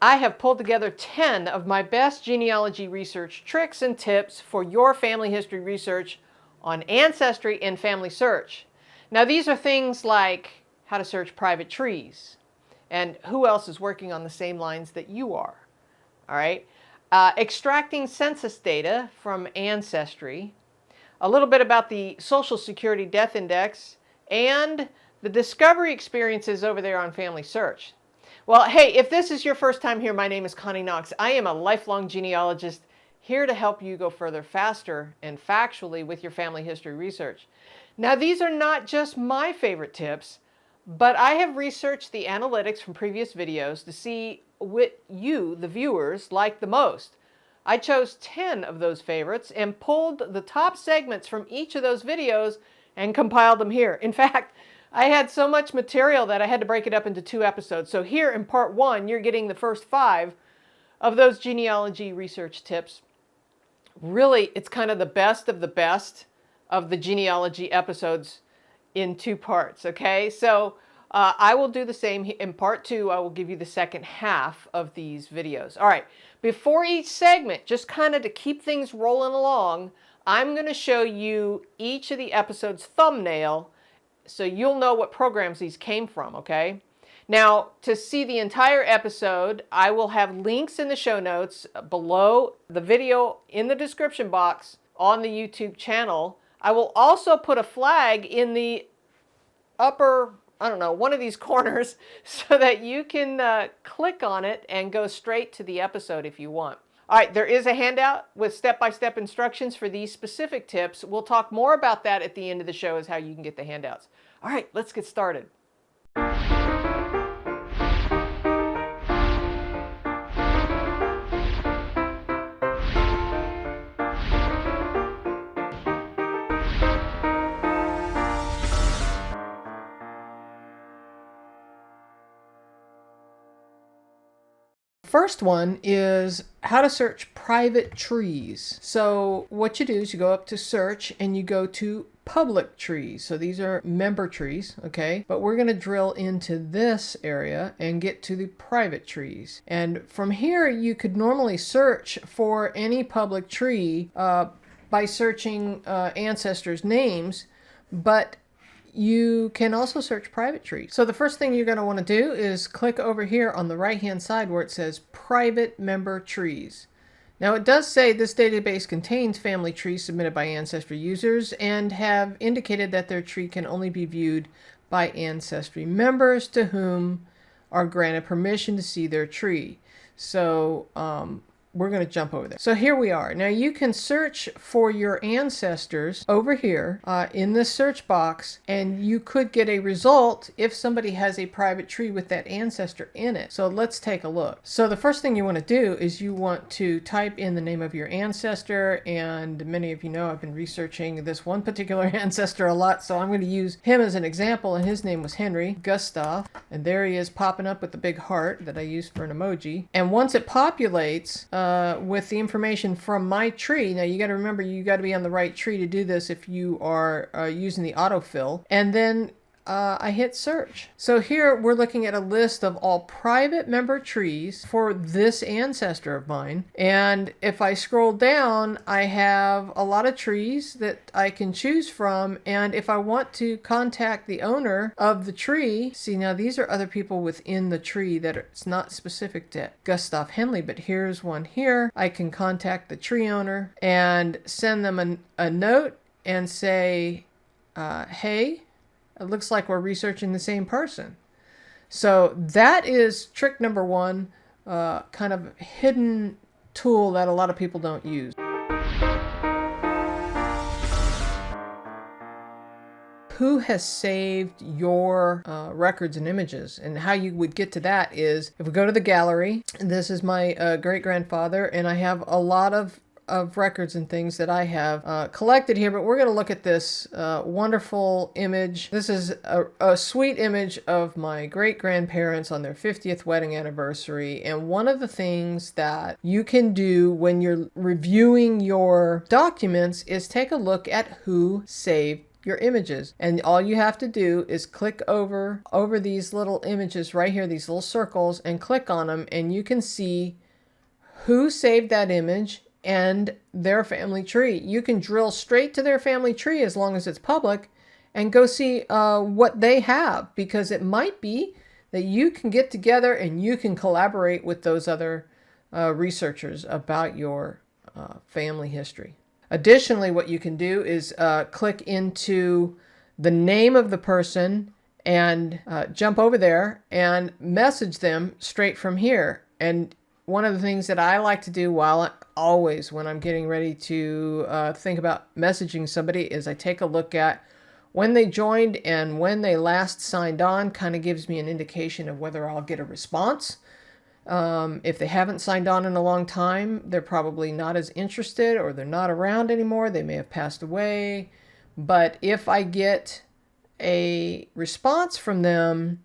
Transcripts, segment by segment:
I have pulled together 10 of my best genealogy research tricks and tips for your family history research on Ancestry and FamilySearch. Now these are things like how to search private trees and who else is working on the same lines that you are. All right. Extracting census data from Ancestry, a little bit about the Social Security Death Index, and the discovery experiences over there on FamilySearch. Well, hey, if this is your first time here, my name is Connie Knox. I am a lifelong genealogist here to help you go further faster and factually with your family history research. Now, these are not just my favorite tips, but I have researched the analytics from previous videos to see what you, the viewers, like the most. I chose 10 of those favorites and pulled the top segments from each of those videos and compiled them here. In fact, I had so much material that I had to break it up into 2 episodes. So here in part 1, you're getting the first 5 of those genealogy research tips. Really, it's kind of the best of the genealogy episodes in 2 parts, okay? So I will do the same in part 2. I will give you the second half of these videos. All right, before each segment, just kind of to keep things rolling along, I'm going to show you each of the episode's thumbnail so you'll know what programs these came from, okay? Now, to see the entire episode, I will have links in the show notes below the video in the description box on the YouTube channel. I will also put a flag in the upper, I don't know, one of these corners so that you can click on it and go straight to the episode if you want. All right, there is a handout with step-by-step instructions for these specific tips. We'll talk more about that at the end of the show as how you can get the handouts. All right, let's get started. First one is how to search private trees. So what you do is you go up to search and you go to public trees. So these are member trees, okay? But we're going to drill into this area and get to the private trees. And from here you could normally search for any public tree by searching ancestors' names, but you can also search private trees. So the first thing you're going to want to do is click over here on the right hand side where it says private member trees. Now it does say this database contains family trees submitted by Ancestry users and have indicated that their tree can only be viewed by Ancestry members to whom are granted permission to see their tree. So we're going to jump over there. So here we are. Now you can search for your ancestors over here in this search box, and you could get a result if somebody has a private tree with that ancestor in it. So let's take a look. So the first thing you want to do is you want to type in the name of your ancestor, and many of you know I've been researching this one particular ancestor a lot, so I'm going to use him as an example, and his name was Henry Gustav, and there he is popping up with the big heart that I used for an emoji. And once it populates with the information from my tree. Now you got to remember, you got to be on the right tree to do this if you are using the autofill. And then I hit search. So here we're looking at a list of all private member trees for this ancestor of mine. And if I scroll down, I have a lot of trees that I can choose from. And if I want to contact the owner of the tree, see, now these are other people within the tree that it's not specific to Gustav Henley, but here's one here. I can contact the tree owner and send them a note and say, hey, it looks like we're researching the same person. So that is trick number 1, kind of hidden tool that a lot of people don't use. Who has saved your records and images? And how you would get to that is if we go to the gallery, this is my great-grandfather, and I have a lot of records and things that I have collected here, but we're going to look at this wonderful image. This is a sweet image of my great-grandparents on their 50th wedding anniversary, and one of the things that you can do when you're reviewing your documents is take a look at who saved your images. And all you have to do is click over these little images right here, these little circles, and click on them, and you can see who saved that image and their family tree. You can drill straight to their family tree as long as it's public and go see what they have, because it might be that you can get together and you can collaborate with those other researchers about your family history. Additionally, what you can do is click into the name of the person and jump over there and message them straight from here. And one of the things that I like to do always when I'm getting ready to think about messaging somebody is I take a look at when they joined and when they last signed on. Kind of gives me an indication of whether I'll get a response. If they haven't signed on in a long time, they're probably not as interested, or they're not around anymore. They may have passed away. But if I get a response from them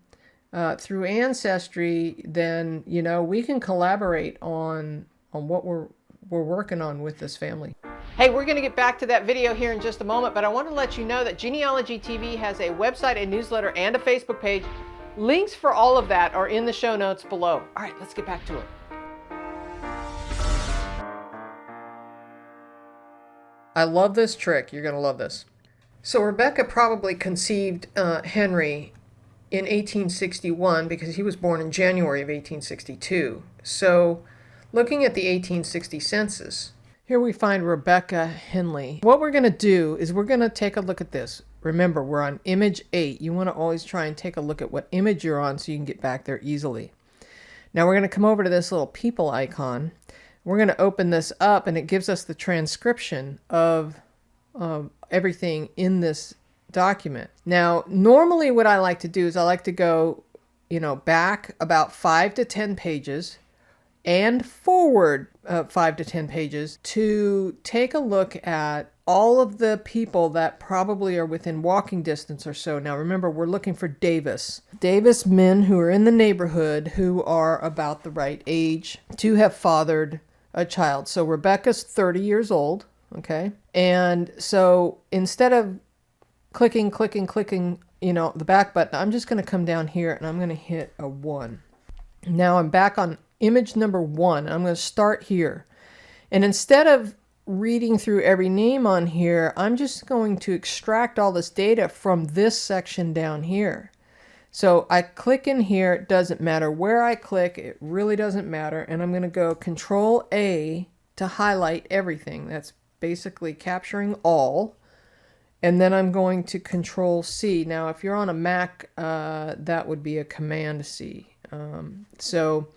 through Ancestry, then, you know, we can collaborate on what we're working on with this family. Hey, we're going to get back to that video here in just a moment, but I want to let you know that Genealogy TV has a website, a newsletter, and a Facebook page. Links for all of that are in the show notes below. All right, let's get back to it. I love this trick. You're going to love this. So Rebecca probably conceived Henry in 1861 because he was born in January of 1862. So looking at the 1860 census, here we find Rebecca Henley. What we're going to do is we're going to take a look at this. Remember, we're on image 8. You want to always try and take a look at what image you're on so you can get back there easily. Now we're going to come over to this little people icon. We're going to open this up, and it gives us the transcription of everything in this document. Now, normally what I like to do is I like to go, back about 5 to 10 pages and forward 5 to 10 pages to take a look at all of the people that probably are within walking distance or so. Now remember, we're looking for Davis men who are in the neighborhood who are about the right age to have fathered a child. So Rebecca's 30 years old, okay? And so instead of clicking, the back button, I'm just going to come down here and I'm going to hit a 1. Now I'm back on image number 1. I'm going to start here. And instead of reading through every name on here, I'm just going to extract all this data from this section down here. So I click in here. It doesn't matter where I click. It really doesn't matter. And I'm going to go Control A to highlight everything. That's basically capturing all. And then I'm going to Control C. Now, if you're on a Mac, that would be a Command C. So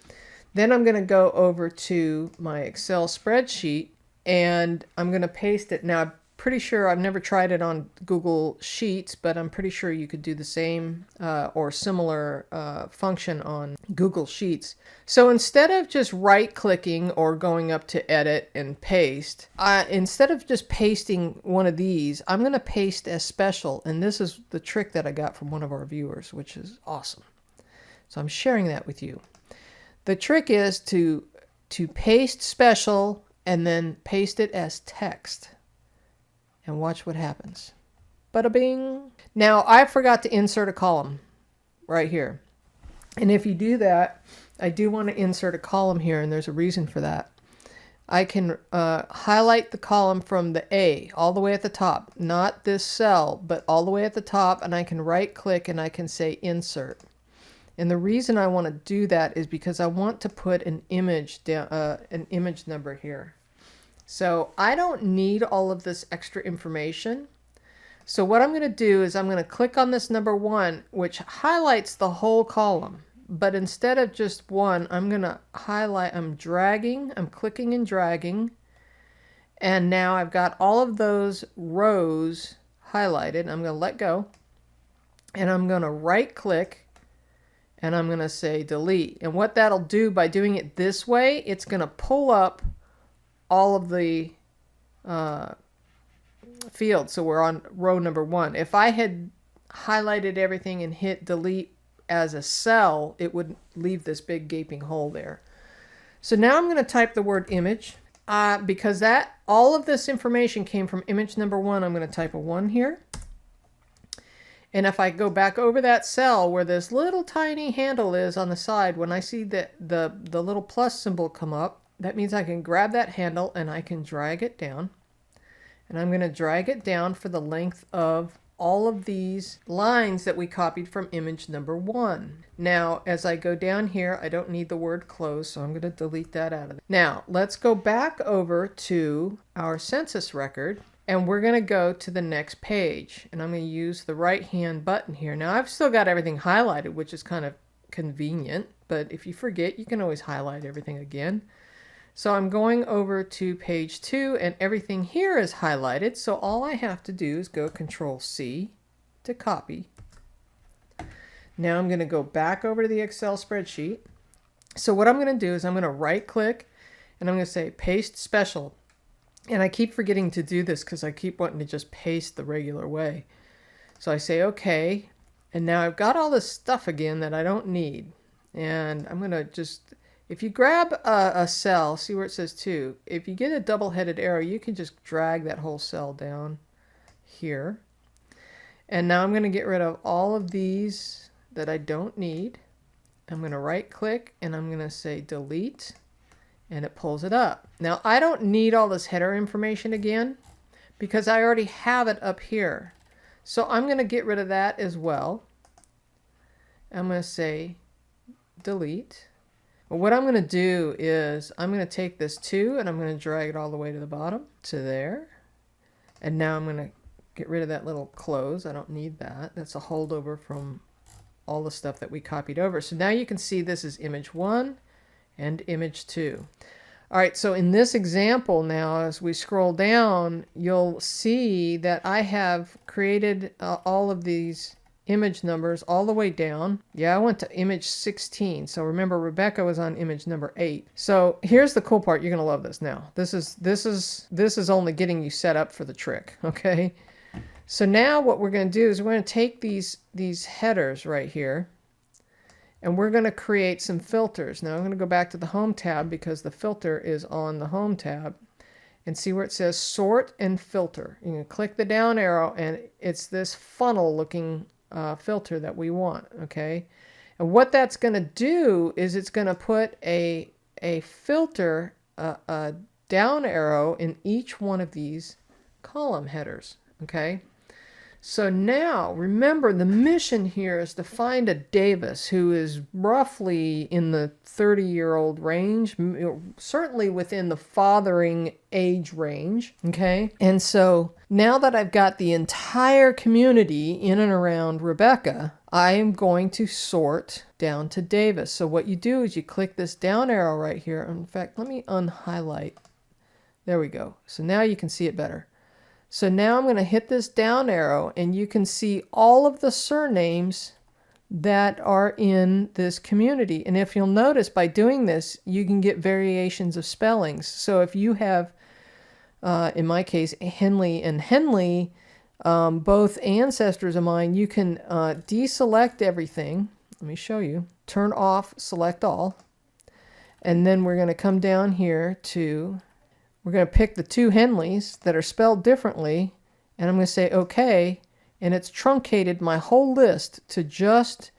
then I'm going to go over to my Excel spreadsheet and I'm going to paste it. Now, I'm pretty sure, I've never tried it on Google Sheets, but I'm pretty sure you could do the same or similar function on Google Sheets. So instead of just right-clicking or going up to Edit and Paste, instead of just pasting one of these, I'm going to paste as special. And this is the trick that I got from one of our viewers, which is awesome. So I'm sharing that with you. The trick is to paste special and then paste it as text. And watch what happens. Bada bing. Now, I forgot to insert a column right here. And if you do that, I do want to insert a column here, and there's a reason for that. I can highlight the column from the A all the way at the top. Not this cell, but all the way at the top, and I can right-click and I can say Insert. And the reason I want to do that is because I want to put an image down, an image number here. So I don't need all of this extra information. So what I'm going to do is I'm going to click on this number 1, which highlights the whole column. But instead of just 1, I'm going to highlight, I'm clicking and dragging. And now I've got all of those rows highlighted. I'm going to let go. And I'm going to right click. And I'm going to say delete. And what that'll do by doing it this way, it's going to pull up all of the fields. So we're on row number 1. If I had highlighted everything and hit delete as a cell, it would leave this big gaping hole there. So now I'm going to type the word image. Because all of this information came from image number 1, I'm going to type a 1 here. And if I go back over that cell where this little tiny handle is on the side, when I see the little plus symbol come up, that means I can grab that handle and I can drag it down. And I'm going to drag it down for the length of all of these lines that we copied from image number 1. Now, as I go down here, I don't need the word close, so I'm going to delete that out of it. Now, let's go back over to our census record, and we're going to go to the next page. And I'm going to use the right-hand button here. Now, I've still got everything highlighted, which is kind of convenient, but if you forget, you can always highlight everything again. So I'm going over to page 2 and everything here is highlighted. So all I have to do is go Control C to copy. Now I'm going to go back over to the Excel spreadsheet. So what I'm going to do is I'm going to right click and I'm going to say paste special. And I keep forgetting to do this because I keep wanting to just paste the regular way. So I say okay. And now I've got all this stuff again that I don't need. And I'm going to just... If you grab a cell, see where it says 2, if you get a double-headed arrow, you can just drag that whole cell down here. And now I'm going to get rid of all of these that I don't need. I'm going to right-click and I'm going to say delete, and it pulls it up. Now, I don't need all this header information again because I already have it up here. So I'm going to get rid of that as well. I'm going to say delete. Well, what I'm going to do is I'm going to take this 2 and I'm going to drag it all the way to the bottom to there. And now I'm going to get rid of that little close. I don't need that. That's a holdover from all the stuff that we copied over. So now you can see this is image 1 and image 2. All right, so in this example now, as we scroll down, you'll see that I have created all of these image numbers all the way down. Yeah, I went to image 16. So remember, Rebecca was on image number 8. So here's the cool part. You're going to love this now. This is only getting you set up for the trick, okay? So now what we're going to do is we're going to take these headers right here and we're going to create some filters. Now I'm going to go back to the Home tab because the filter is on the Home tab. And see where it says sort and filter. You can click the down arrow and it's this funnel looking filter that we want, okay? And what that's going to do is it's going to put a filter, a down arrow in each one of these column headers, okay? So now, remember, the mission here is to find a Davis who is roughly in the 30-year-old range, certainly within the fathering age range, okay? And so now that I've got the entire community in and around Rebecca, I am going to sort down to Davis. So what you do is you click this down arrow right here. In fact, let me unhighlight. There we go. So now you can see it better. So now I'm going to hit this down arrow and you can see all of the surnames that are in this community. And if you'll notice, by doing this, you can get variations of spellings. So if you have, in my case, Henley and Henley, both ancestors of mine, you can deselect everything. Let me show you. Turn off, select all. And then we're going to come down here to... We're going to pick the 2 Henleys that are spelled differently, and I'm going to say OK, and it's truncated my whole list to just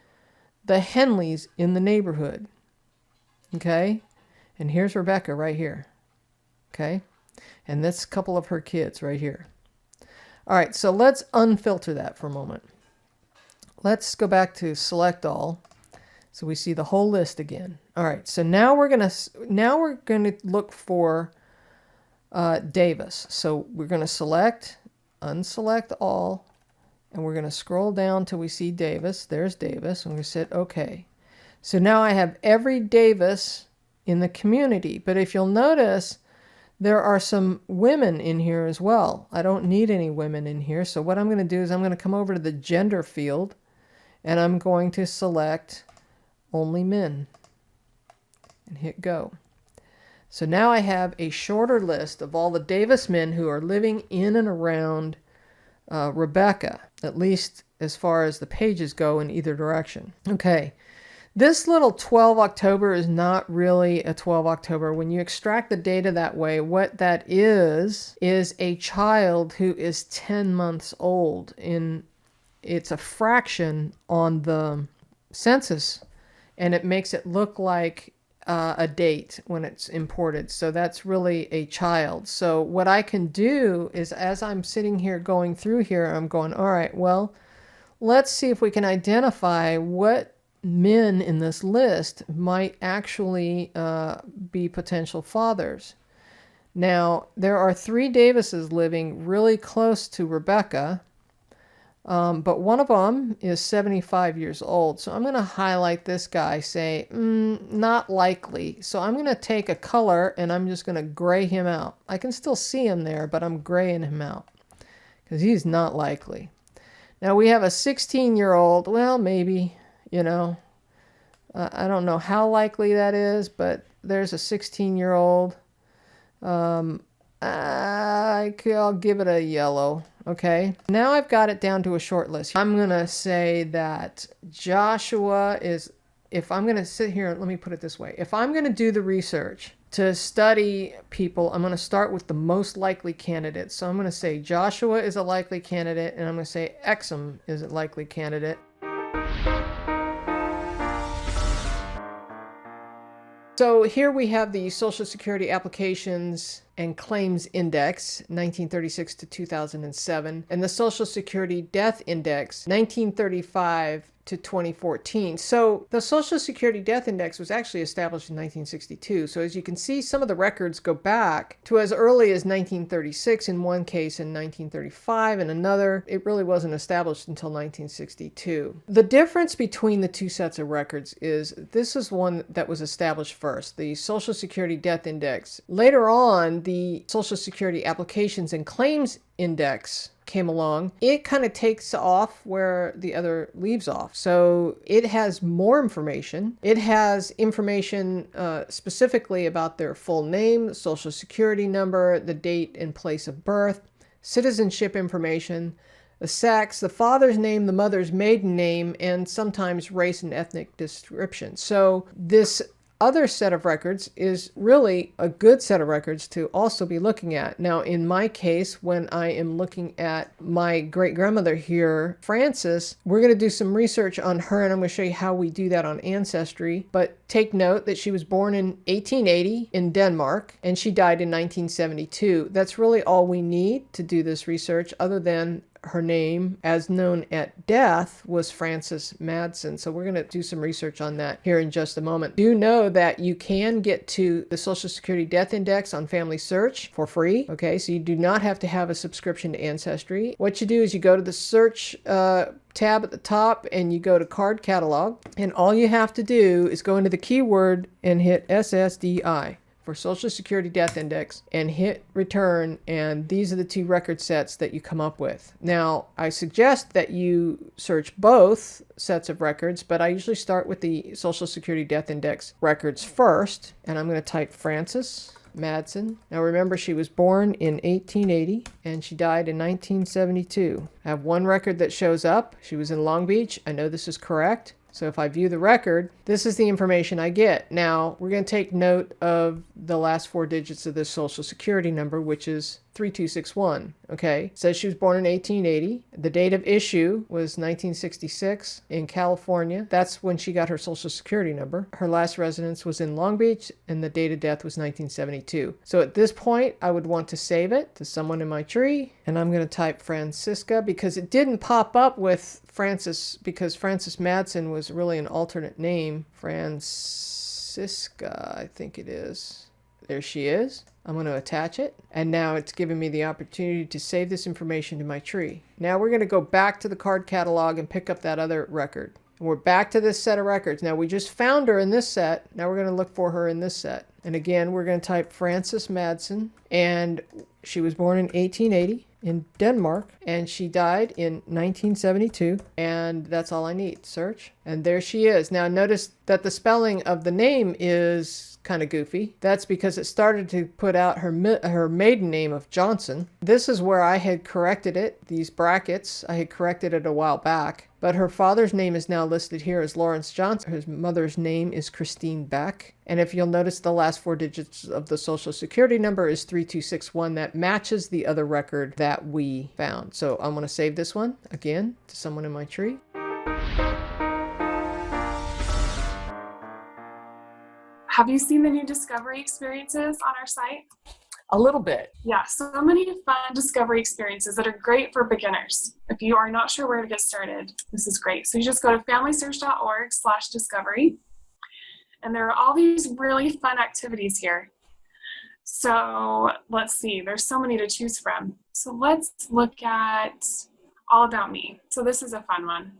the Henleys in the neighborhood. Okay? And here's Rebecca right here. Okay? And that's a couple of her kids right here. All right, so let's unfilter that for a moment. Let's go back to select all. So we see the whole list again. All right, so now we're going to look for Davis. So we're going to select, unselect all, and we're going to scroll down till we see Davis. There's Davis, and we're going to hit OK. So now I have every Davis in the community. But if you'll notice, there are some women in here as well. I don't need any women in here. So what I'm going to do is I'm going to come over to the gender field, and I'm going to select only men and hit go. So now I have a shorter list of all the Davis men who are living in and around Rebecca, at least as far as the pages go in either direction. Okay, this little 12 October is not really a 12 October. When you extract the data that way, what that is a child who is 10 months old in it's a fraction on the census, and it makes it look like a date when it's imported. So that's really a child. So what I can do is, as I'm sitting here going through here, I'm going, all right, well, let's see if we can identify what men in this list might actually be potential fathers. Now, there are 3 Davises living really close to Rebecca, but one of them is 75 years old. So I'm going to highlight this guy, say, not likely. So I'm going to take a color and I'm just going to gray him out. I can still see him there, but I'm graying him out because he's not likely. Now we have a 16-year-old. Well, maybe, you know, I don't know how likely that is, but there's a 16-year-old. I'll give it a yellow. Okay, now I've got it down to a short list. I'm going to say that Joshua is, if I'm going to sit here, let me put it this way. If I'm going to do the research to study people, I'm going to start with the most likely candidates. So I'm going to say Joshua is a likely candidate, and I'm going to say Exum is a likely candidate. So here we have the Social Security Applications and Claims Index, 1936 to 2007, and the Social Security Death Index, 1935 to 2014. So the Social Security Death Index was actually established in 1962. So as you can see, some of the records go back to as early as 1936 in one case, and 1935 in another. It really wasn't established until 1962. The difference between the 2 sets of records is this is one that was established first, the Social Security Death Index. Later on, the Social Security Applications and Claims Index came along. It kind of takes off where the other leaves off. So it has more information. It has information specifically about their full name, social security number, the date and place of birth, citizenship information, the sex, the father's name, the mother's maiden name, and sometimes race and ethnic description. So this other set of records is really a good set of records to also be looking at. Now, in my case, when I am looking at my great-grandmother here, Frances, we're going to do some research on her, and I'm going to show you how we do that on Ancestry. But take note that she was born in 1880 in Denmark, and she died in 1972. That's really all we need to do this research, other than her name, as known at death, was Frances Madsen. So we're going to do some research on that here in just a moment. Do know that you can get to the Social Security Death Index on FamilySearch for free. Okay, so you do not have to have a subscription to Ancestry. What you do is you go to the search tab at the top and you go to card catalog, and all you have to do is go into the keyword and hit SSDI for Social Security Death Index and hit return, and these are the 2 record sets that you come up with. Now, I suggest that you search both sets of records, but I usually start with the Social Security Death Index records first, and I'm going to type Frances Madsen. Now remember, she was born in 1880 and she died in 1972. I have one record that shows up. She was in Long Beach. I know this is correct. So if I view the record, this is the information I get. Now, we're going to take note of the last 4 digits of this Social Security number, which is 3261. Okay, it says she was born in 1880. The date of issue was 1966 in California. That's when she got her Social Security number. Her last residence was in Long Beach, and the date of death was 1972. So at this point, I would want to save it to someone in my tree, and I'm going to type Francisca because it didn't pop up with Frances, because Frances Madsen was really an alternate name. Francisca, I think it is. There she is. I'm going to attach it. And now it's giving me the opportunity to save this information to my tree. Now we're going to go back to the card catalog and pick up that other record. And we're back to this set of records. Now we just found her in this set. Now we're going to look for her in this set. And again, we're going to type Frances Madsen. And she was born in 1880 in Denmark. And she died in 1972. And that's all I need. Search. And there she is. Now notice that the spelling of the name is kind of goofy. That's because it started to put out her maiden name of Johnson. This is where I had corrected it. These brackets, I had corrected it a while back, but her father's name is now listed here as Lawrence Johnson. His mother's name is Christine Beck. And if you'll notice, the last 4 digits of the Social Security number is 3261. That matches the other record that we found. So I'm going to save this one again to someone in my tree. Have you seen the new discovery experiences on our site? A little bit. Yeah, so many fun discovery experiences that are great for beginners. If you are not sure where to get started, this is great. So you just go to FamilySearch.org/discovery, and there are all these really fun activities here. So let's see, there's so many to choose from. So let's look at All About Me. So this is a fun one.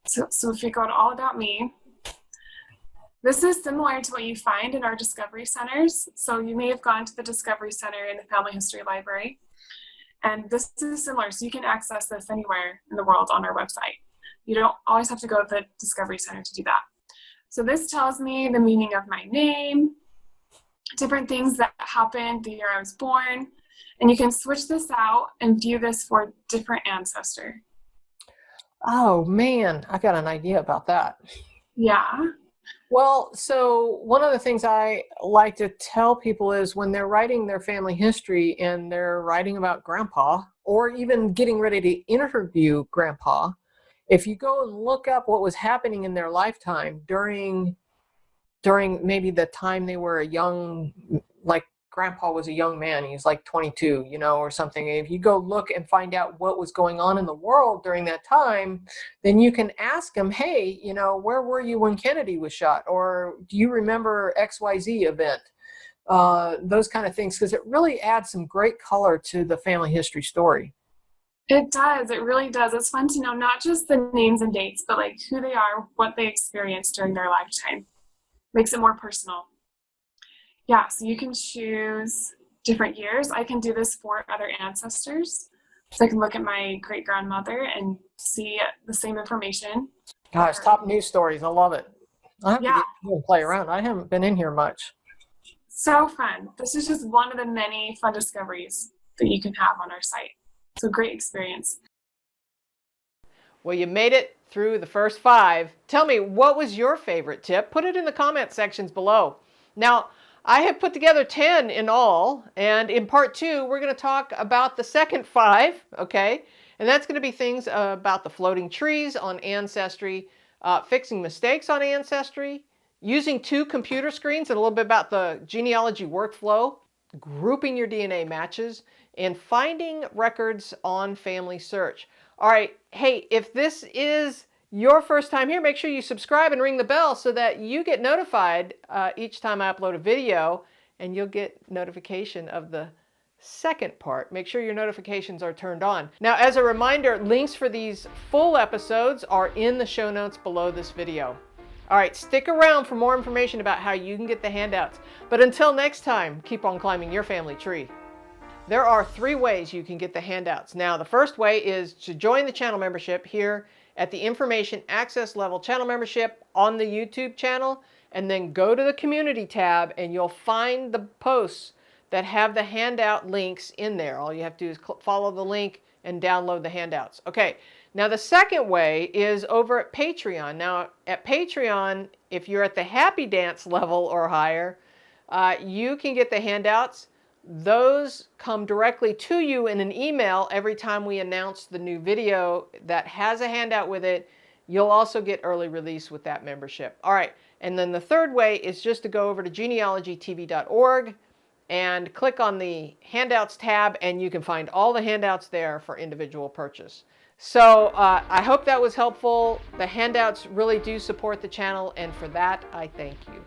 So if you go to All About Me, this is similar to what you find in our Discovery Centers. So you may have gone to the Discovery Center in the Family History Library. And this is similar, so you can access this anywhere in the world on our website. You don't always have to go to the Discovery Center to do that. So this tells me the meaning of my name, different things that happened the year I was born, and you can switch this out and view this for a different ancestor. Oh man, I got an idea about that. Yeah. Well, so one of the things I like to tell people is when they're writing their family history and they're writing about grandpa, or even getting ready to interview grandpa, if you go and look up what was happening in their lifetime during maybe the time they were a young, like grandpa was a young man, he's like 22, or something. If you go look and find out what was going on in the world during that time, then you can ask them, hey, where were you when Kennedy was shot? Or do you remember XYZ event? Those kind of things, because it really adds some great color to the family history story. It does. It really does. It's fun to know not just the names and dates, but like who they are, what they experienced during their lifetime. Makes it more personal. Yeah, so you can choose different years. I can do this for other ancestors. So I can look at my great-grandmother and see the same information. Gosh, top news stories. I love it. I have to get and play around. I haven't been in here much. So fun. This is just one of the many fun discoveries that you can have on our site. It's a great experience. Well, you made it through the first 5. Tell me, what was your favorite tip? Put it in the comment sections below. Now, I have put together 10 in all, and in part 2, we're going to talk about the second 5, okay? And that's going to be things about the floating trees on Ancestry, fixing mistakes on Ancestry, using 2 computer screens, and a little bit about the genealogy workflow, grouping your DNA matches, and finding records on FamilySearch. All right, hey, if this is your first time here, make sure you subscribe and ring the bell so that you get notified each time I upload a video, and you'll get notification of the second part. Make sure your notifications are turned on. Now, as a reminder, links for these full episodes are in the show notes below this video. All right, stick around for more information about how you can get the handouts. But until next time, keep on climbing your family tree. There are 3 ways you can get the handouts. Now, the first way is to join the channel membership here at the Information Access Level channel membership on the YouTube channel, and then go to the Community tab and you'll find the posts that have the handout links in there. All you have to do is follow the link and download the handouts. Okay, now the second way is over at Patreon. Now, at Patreon, if you're at the Happy Dance level or higher, you can get the handouts. Those come directly to you in an email every time we announce the new video that has a handout with it. You'll also get early release with that membership. All right, and then the third way is just to go over to genealogytv.org and click on the Handouts tab, and you can find all the handouts there for individual purchase. So I hope that was helpful. The handouts really do support the channel, and for that, I thank you.